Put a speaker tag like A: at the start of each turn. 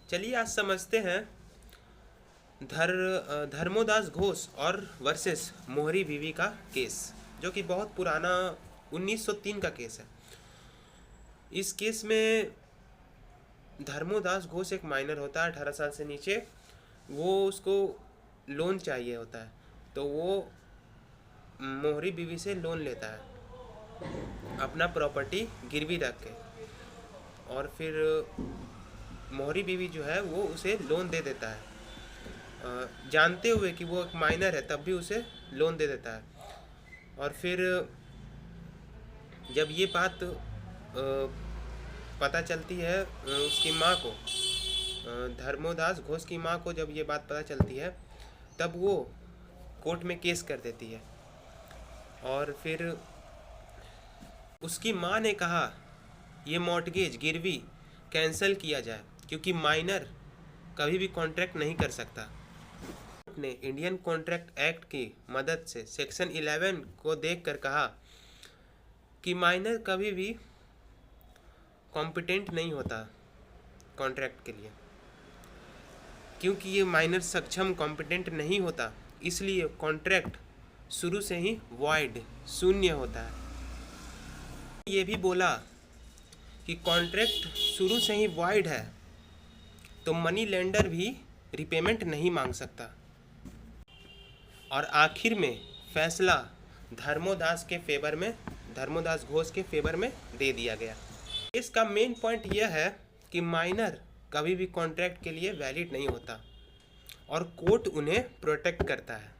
A: चलिए आज समझते हैं धर्मोदास घोष और वर्सेस मोहरी बीवी का केस, जो कि बहुत पुराना 1903 का केस है। इस केस में धर्मोदास घोष एक माइनर होता है 18 साल से नीचे। वो उसको लोन चाहिए होता है, तो वो मोहरी बीवी से लोन लेता है अपना प्रॉपर्टी गिरवी रख के, और फिर मोहरी बीवी जो है वो उसे लोन दे देता है, जानते हुए कि वो एक माइनर है तब भी उसे लोन दे देता है। और फिर जब ये बात पता चलती है उसकी माँ को, धर्मोदास घोष की माँ को जब ये बात पता चलती है तब वो कोर्ट में केस कर देती है। और फिर उसकी माँ ने कहा ये मॉर्टगेज गिरवी कैंसिल किया जाए, क्योंकि माइनर कभी भी कॉन्ट्रैक्ट नहीं कर सकता। ने इंडियन कॉन्ट्रैक्ट एक्ट की मदद से सेक्शन 11 को देखकर कहा कि माइनर कभी भी कॉम्पिटेंट नहीं होता कॉन्ट्रैक्ट के लिए। क्योंकि ये माइनर सक्षम कॉम्पिटेंट नहीं होता, इसलिए कॉन्ट्रैक्ट शुरू से ही वॉइड शून्य होता है। ये भी बोला कि कॉन्ट्रैक्ट शुरू से ही वॉइड है तो मनी लेंडर भी रिपेमेंट नहीं मांग सकता। और आखिर में फैसला धर्मोदास घोष के फेवर में दे दिया गया। इसका मेन पॉइंट यह है कि माइनर कभी भी कॉन्ट्रैक्ट के लिए वैलिड नहीं होता और कोर्ट उन्हें प्रोटेक्ट करता है।